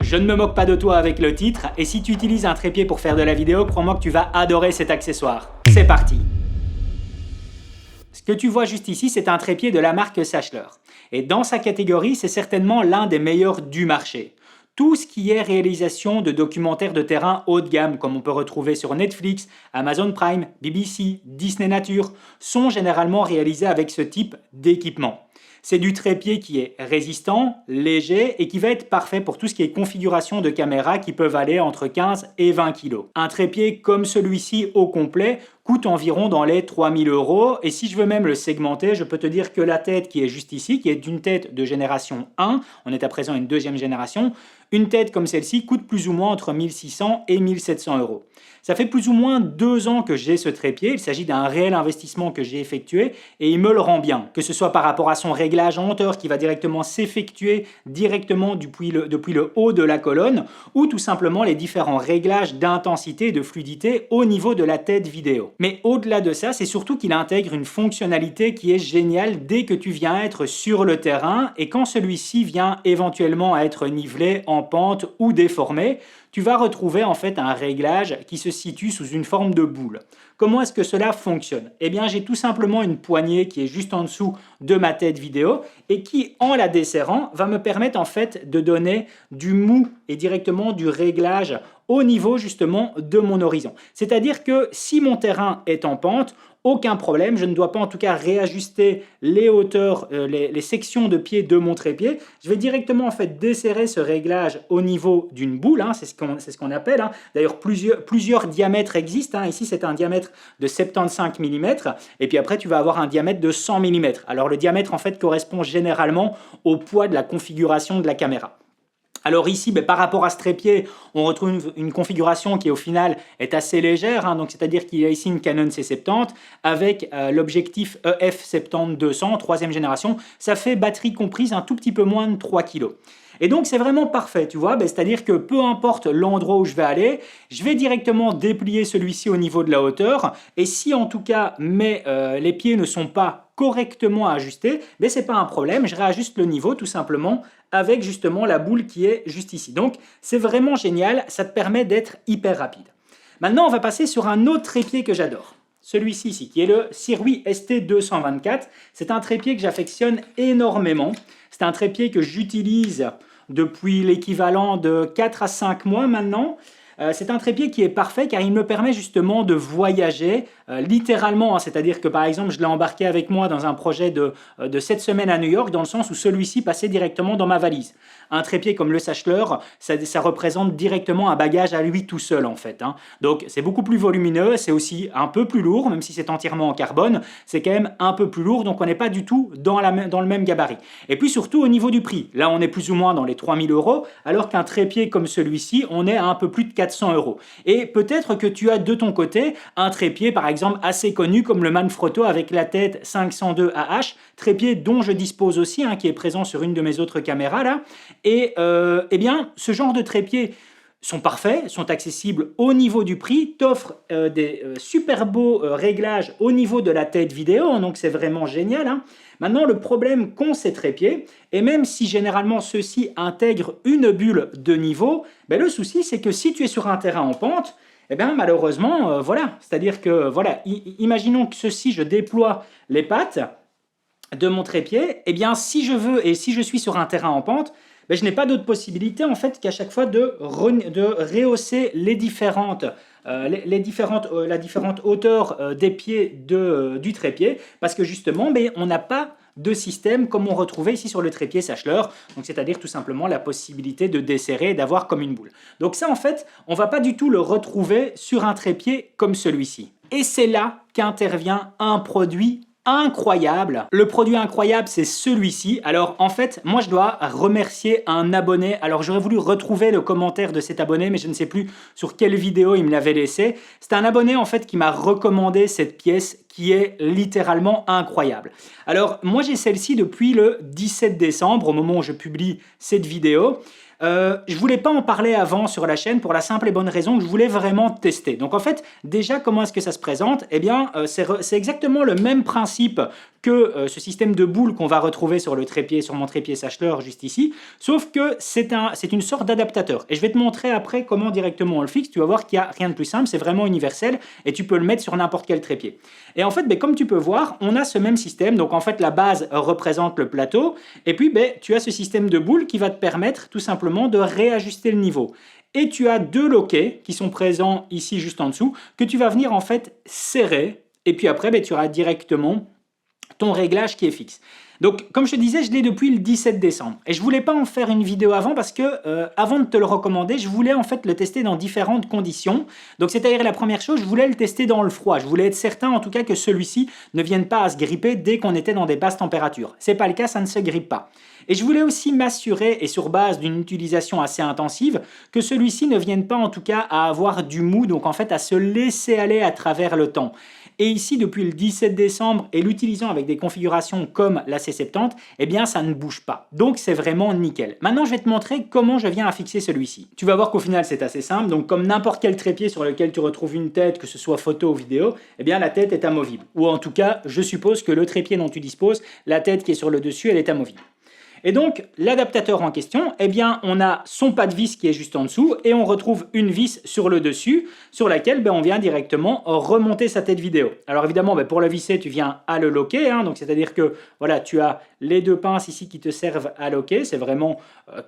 Je ne me moque pas de toi avec le titre, et si tu utilises un trépied pour faire de la vidéo, crois-moi que tu vas adorer cet accessoire. C'est parti! Ce que tu vois juste ici, c'est un trépied de la marque Sachtler. Et dans sa catégorie, c'est certainement l'un des meilleurs du marché. Tout ce qui est réalisation de documentaires de terrain haut de gamme, comme on peut retrouver sur Netflix, Amazon Prime, BBC, Disney Nature, sont généralement réalisés avec ce type d'équipement. C'est du trépied qui est résistant, léger et qui va être parfait pour tout ce qui est configuration de caméras qui peuvent aller entre 15 et 20 kg. Un trépied comme celui-ci au complet coûte environ dans les 3000 € et si je veux même le segmenter, je peux te dire que la tête qui est juste ici, qui est une tête de génération 1, on est à présent une deuxième génération, une tête comme celle-ci coûte plus ou moins entre 1600 et 1700 €. Ça fait plus ou moins 2 ans que j'ai ce trépied, il s'agit d'un réel investissement que j'ai effectué et il me le rend bien, que ce soit par rapport à son réglage en hauteur qui va directement s'effectuer directement depuis le haut de la colonne ou tout simplement les différents réglages d'intensité et de fluidité au niveau de la tête vidéo. Mais au-delà de ça, c'est surtout qu'il intègre une fonctionnalité qui est géniale dès que tu viens être sur le terrain et quand celui-ci vient éventuellement à être nivelé en pente ou déformé, tu vas retrouver en fait un réglage qui se situe sous une forme de boule. Comment est-ce que cela fonctionne? Eh bien, j'ai tout simplement une poignée qui est juste en dessous de ma tête vidéo et qui, en la desserrant, va me permettre en fait de donner du mou et directement du réglage au niveau justement de mon horizon. C'est-à-dire que si mon terrain est en pente, aucun problème, je ne dois pas en tout cas réajuster les hauteurs, les sections de pied de mon trépied. Je vais directement en fait desserrer ce réglage au niveau d'une boule, hein, c'est ce qu'on appelle. Hein. D'ailleurs, plusieurs diamètres existent. Hein. Ici, c'est un diamètre de 75 mm et puis après, tu vas avoir un diamètre de 100 mm. Alors, le diamètre en fait correspond généralement au poids de la configuration de la caméra. Alors ici, par rapport à ce trépied, on retrouve une configuration qui au final est assez légère, hein, donc c'est-à-dire qu'il y a ici une Canon C70 avec l'objectif EF70-200, troisième génération, ça fait batterie comprise un tout petit peu moins de 3 kg. Et donc c'est vraiment parfait, tu vois, c'est-à-dire que peu importe l'endroit où je vais aller, je vais directement déplier celui-ci au niveau de la hauteur, et si en tout cas les pieds ne sont pas correctement ajustés, c'est pas un problème, je réajuste le niveau tout simplement avec justement la boule qui est juste ici. Donc c'est vraiment génial, ça te permet d'être hyper rapide. Maintenant on va passer sur un autre trépied que j'adore. Celui-ci ici, qui est le Sirui ST224, c'est un trépied que j'affectionne énormément. C'est un trépied que j'utilise depuis l'équivalent de 4 à 5 mois maintenant. C'est un trépied qui est parfait car il me permet justement de voyager littéralement, hein, c'est-à-dire que par exemple je l'ai embarqué avec moi dans un projet de 7 semaines à New York dans le sens où celui-ci passait directement dans ma valise. Un trépied comme le Sachtler, ça représente directement un bagage à lui tout seul en fait. Hein. Donc c'est beaucoup plus volumineux, c'est aussi un peu plus lourd, même si c'est entièrement en carbone, c'est quand même un peu plus lourd, donc on n'est pas du tout dans le même gabarit. Et puis surtout au niveau du prix, là on est plus ou moins dans les 3000 €, alors qu'un trépied comme celui-ci, on est à un peu plus de 400 €. Et peut-être que tu as de ton côté un trépied par exemple assez connu comme le Manfrotto avec la tête 502 AH, trépied dont je dispose aussi, hein, qui est présent sur une de mes autres caméras là. Et eh bien, ce genre de trépieds sont parfaits, sont accessibles au niveau du prix, t'offrent des super beaux réglages au niveau de la tête vidéo, donc c'est vraiment génial. Hein. Maintenant, le problème qu'ont ces trépieds, et même si généralement ceux-ci intègrent une bulle de niveau, le souci c'est que si tu es sur un terrain en pente, eh bien malheureusement, voilà, c'est-à-dire que, voilà, imaginons que ceci, je déploie les pattes de mon trépied, eh bien si je veux et si je suis sur un terrain en pente, je n'ai pas d'autre possibilité en fait qu'à chaque fois de rehausser la différente hauteur des pieds du trépied parce que justement on n'a pas de système comme on retrouvait ici sur le trépied Sachtler, donc c'est-à-dire tout simplement la possibilité de desserrer et d'avoir comme une boule. Donc ça en fait, on ne va pas du tout le retrouver sur un trépied comme celui-ci. Et c'est là qu'intervient un produit incroyable. Le produit incroyable, c'est celui-ci. Alors en fait, moi je dois remercier un abonné. Alors j'aurais voulu retrouver le commentaire de cet abonné, mais je ne sais plus sur quelle vidéo il me l'avait laissé. C'est un abonné en fait qui m'a recommandé cette pièce qui est littéralement incroyable. Alors moi j'ai celle-ci depuis le 17 décembre, au moment où je publie cette vidéo. Je voulais pas en parler avant sur la chaîne pour la simple et bonne raison que je voulais vraiment tester. Donc en fait, déjà comment est-ce que ça se présente? Eh bien, c'est exactement le même principe que ce système de boule qu'on va retrouver sur le trépied, sur mon trépied Sachtler juste ici, sauf que c'est une sorte d'adaptateur. Et je vais te montrer après comment directement on le fixe. Tu vas voir qu'il n'y a rien de plus simple, c'est vraiment universel et tu peux le mettre sur n'importe quel trépied. Et en fait, comme tu peux voir, on a ce même système. Donc en fait, la base représente le plateau et puis tu as ce système de boule qui va te permettre tout simplement de réajuster le niveau. Et tu as deux loquets qui sont présents ici juste en dessous que tu vas venir en fait serrer et puis après tu auras directement ton réglage qui est fixe. Donc, comme je te disais, je l'ai depuis le 17 décembre. Et je voulais pas en faire une vidéo avant parce que, avant de te le recommander, je voulais en fait le tester dans différentes conditions. Donc, c'est-à-dire la première chose, je voulais le tester dans le froid. Je voulais être certain, en tout cas, que celui-ci ne vienne pas à se gripper dès qu'on était dans des basses températures. C'est pas le cas, ça ne se grippe pas. Et je voulais aussi m'assurer, et sur base d'une utilisation assez intensive, que celui-ci ne vienne pas, en tout cas, à avoir du mou, donc en fait, à se laisser aller à travers le temps. Et ici, depuis le 17 décembre et l'utilisant avec des configurations comme la C70, eh bien, ça ne bouge pas. Donc, c'est vraiment nickel. Maintenant, je vais te montrer comment je viens à fixer celui-ci. Tu vas voir qu'au final, c'est assez simple. Donc, comme n'importe quel trépied sur lequel tu retrouves une tête, que ce soit photo ou vidéo, eh bien, la tête est amovible. Ou en tout cas, je suppose que le trépied dont tu disposes, la tête qui est sur le dessus, elle est amovible. Et donc, l'adaptateur en question, eh bien, on a son pas de vis qui est juste en dessous et on retrouve une vis sur le dessus sur laquelle on vient directement remonter sa tête vidéo. Alors évidemment, pour le visser, tu viens à le loquer, donc c'est-à-dire que voilà, tu as les deux pinces ici qui te servent à loquer. C'est vraiment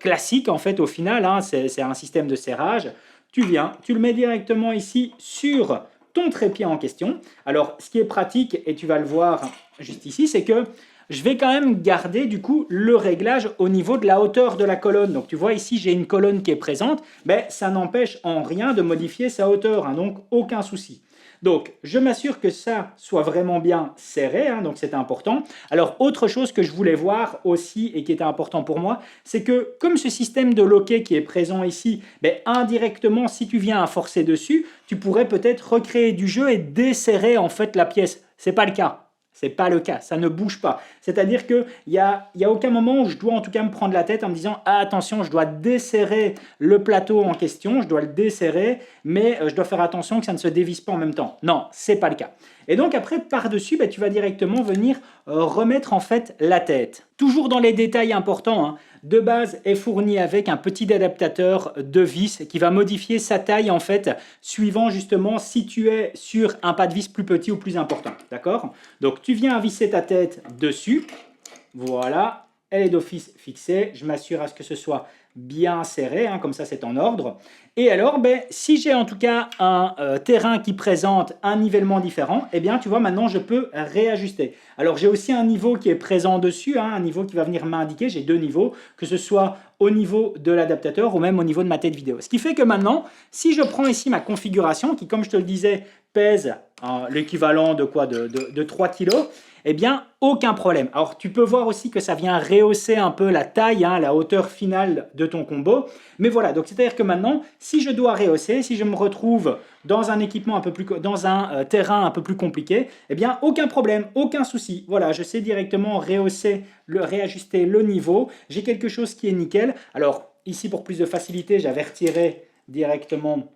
classique en fait au final, c'est un système de serrage. Tu viens, tu le mets directement ici sur ton trépied en question. Alors, ce qui est pratique, et tu vas le voir juste ici, c'est que je vais quand même garder du coup le réglage au niveau de la hauteur de la colonne. Donc tu vois ici j'ai une colonne qui est présente, mais ça n'empêche en rien de modifier sa hauteur, donc aucun souci. Donc je m'assure que ça soit vraiment bien serré, donc c'est important. Alors autre chose que je voulais voir aussi et qui était important pour moi, c'est que comme ce système de loquet qui est présent ici, indirectement si tu viens à forcer dessus, tu pourrais peut-être recréer du jeu et desserrer en fait la pièce. C'est pas le cas. C'est pas le cas, ça ne bouge pas. C'est-à-dire qu'il n'y a aucun moment où je dois en tout cas me prendre la tête en me disant « Ah, attention, je dois desserrer le plateau en question, je dois le desserrer, mais je dois faire attention que ça ne se dévisse pas en même temps. » Non, c'est pas le cas. Et donc après, par-dessus, tu vas directement venir remettre en fait la tête. Toujours dans les détails importants, de base est fourni avec un petit adaptateur de vis qui va modifier sa taille en fait suivant justement si tu es sur un pas de vis plus petit ou plus important. D'accord? Donc tu viens à visser ta tête dessus. Voilà, elle est d'office fixée. Je m'assure à ce que ce soit bien serré, comme ça c'est en ordre. Et alors, si j'ai en tout cas un terrain qui présente un nivellement différent, eh bien tu vois maintenant je peux réajuster. Alors j'ai aussi un niveau qui est présent dessus, un niveau qui va venir m'indiquer, j'ai deux niveaux, que ce soit au niveau de l'adaptateur ou même au niveau de ma tête vidéo. Ce qui fait que maintenant, si je prends ici ma configuration qui, comme je te le disais, pèse l'équivalent de quoi, de 3 kg, eh bien aucun problème. Alors tu peux voir aussi que ça vient rehausser un peu la taille, la hauteur finale de ton combo. Mais voilà, donc c'est-à-dire que maintenant, si je dois rehausser, si je me retrouve dans un équipement un peu plus, dans un terrain un peu plus compliqué, eh bien aucun problème, aucun souci. Voilà, je sais directement rehausser, réajuster le niveau. J'ai quelque chose qui est nickel. Alors ici, pour plus de facilité, j'avais retiré directement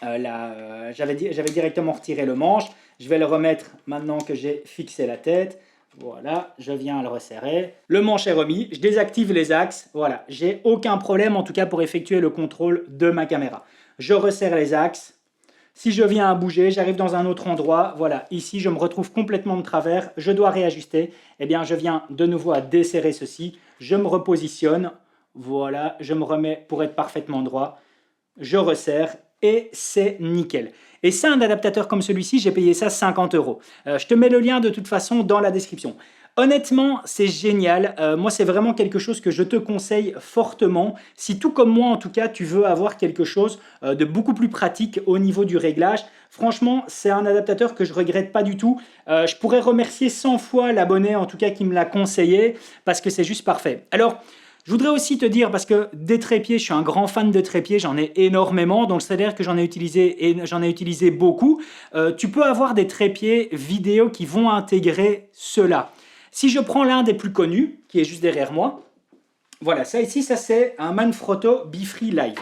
j'avais directement retiré le manche. Je vais le remettre maintenant que j'ai fixé la tête. Voilà, je viens le resserrer. Le manche est remis, je désactive les axes. Voilà, j'ai aucun problème en tout cas pour effectuer le contrôle de ma caméra. Je resserre les axes. Si je viens à bouger, j'arrive dans un autre endroit. Voilà, ici je me retrouve complètement de travers. Je dois réajuster. Eh bien, je viens de nouveau à desserrer ceci. Je me repositionne. Voilà, je me remets pour être parfaitement droit. Je resserre. Et c'est nickel. Et ça, un adaptateur comme celui-ci, j'ai payé ça 50 €. Je te mets le lien de toute façon dans la description. Honnêtement, c'est génial. Moi, c'est vraiment quelque chose que je te conseille fortement. Si tout comme moi, en tout cas, tu veux avoir quelque chose de beaucoup plus pratique au niveau du réglage, franchement, c'est un adaptateur que je regrette pas du tout. Je pourrais remercier 100 fois l'abonné, en tout cas, qui me l'a conseillé, parce que c'est juste parfait. Alors, Je voudrais aussi te dire, parce que des trépieds, je suis un grand fan de trépieds, j'en ai énormément, donc c'est-à-dire que j'en ai utilisé beaucoup. Tu peux avoir des trépieds vidéo qui vont intégrer cela. Si je prends l'un des plus connus, qui est juste derrière moi, voilà, ça ici, ça c'est un Manfrotto Bifree Live.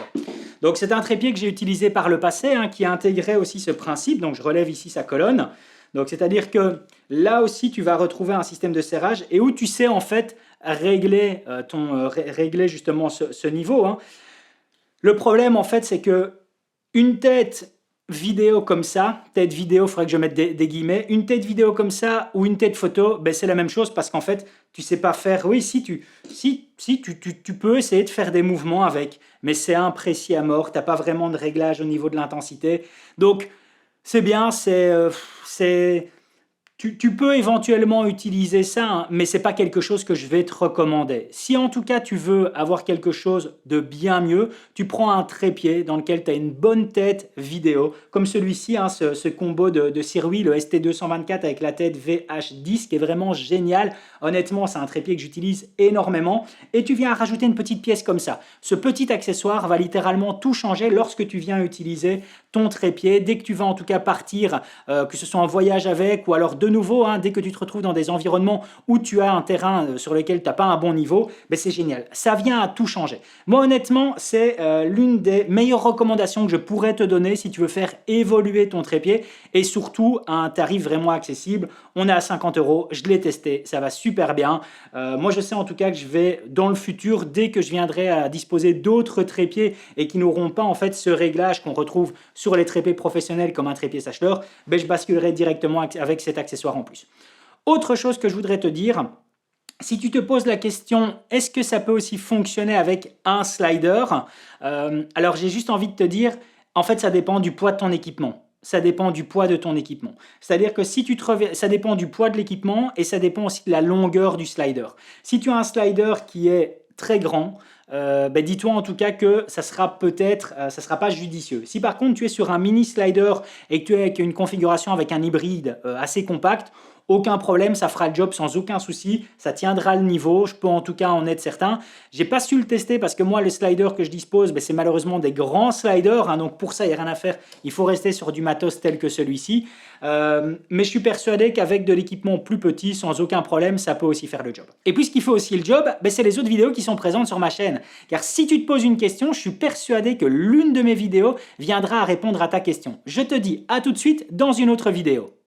Donc c'est un trépied que j'ai utilisé par le passé, hein, qui intégrait aussi ce principe, donc je relève ici sa colonne. Donc c'est-à-dire que là aussi, tu vas retrouver un système de serrage et où tu sais en fait régler, régler justement ce niveau, hein. Le problème en fait, c'est que une tête vidéo comme ça, tête vidéo, il faudrait que je mette des guillemets, une tête vidéo comme ça ou une tête photo, ben c'est la même chose parce qu'en fait, tu sais pas faire. Oui, si tu peux essayer de faire des mouvements avec, mais c'est imprécis à mort, tu n'as pas vraiment de réglage au niveau de l'intensité. Donc, c'est bien, tu peux éventuellement utiliser ça, hein, mais ce n'est pas quelque chose que je vais te recommander. Si en tout cas tu veux avoir quelque chose de bien mieux, tu prends un trépied dans lequel tu as une bonne tête vidéo, comme celui-ci, hein, ce combo de Sirui, le ST224 avec la tête VH10, qui est vraiment génial. Honnêtement, c'est un trépied que j'utilise énormément. Et tu viens rajouter une petite pièce comme ça. Ce petit accessoire va littéralement tout changer lorsque tu viens utiliser ton trépied. Dès que tu vas en tout cas partir, que ce soit en voyage avec ou alors de nouveau, hein, dès que tu te retrouves dans des environnements où tu as un terrain sur lequel tu n'as pas un bon niveau, ben c'est génial. Ça vient à tout changer. Moi, honnêtement, c'est l'une des meilleures recommandations que je pourrais te donner si tu veux faire évoluer ton trépied et surtout à un tarif vraiment accessible. On est à 50 €, je l'ai testé, ça va super bien. Moi, je sais en tout cas que je vais, dans le futur, dès que je viendrai à disposer d'autres trépieds et qui n'auront pas en fait ce réglage qu'on retrouve sur les trépieds professionnels comme un trépied Sachtler, ben, je basculerai directement avec cet accessoire en plus. Autre chose que je voudrais te dire, si tu te poses la question, est-ce que ça peut aussi fonctionner avec un slider? Alors j'ai juste envie de te dire, en fait ça dépend du poids de ton équipement. Ça dépend du poids de ton équipement. C'est-à-dire que si ça dépend du poids de l'équipement et ça dépend aussi de la longueur du slider. Si tu as un slider qui est très grand, ben dis-toi en tout cas que ça sera pas judicieux. Si par contre tu es sur un mini slider et que tu es avec une configuration avec un hybride assez compact, aucun problème, ça fera le job sans aucun souci, ça tiendra le niveau, je peux en tout cas en être certain. J'ai pas su le tester parce que moi, le slider que je dispose, ben, c'est malheureusement des grands sliders, hein, donc pour ça, il n'y a rien à faire, il faut rester sur du matos tel que celui-ci. Mais je suis persuadé qu'avec de l'équipement plus petit, sans aucun problème, ça peut aussi faire le job. Et puis ce qui fait aussi le job, ben, c'est les autres vidéos qui sont présentes sur ma chaîne. Car si tu te poses une question, je suis persuadé que l'une de mes vidéos viendra à répondre à ta question. Je te dis à tout de suite dans une autre vidéo.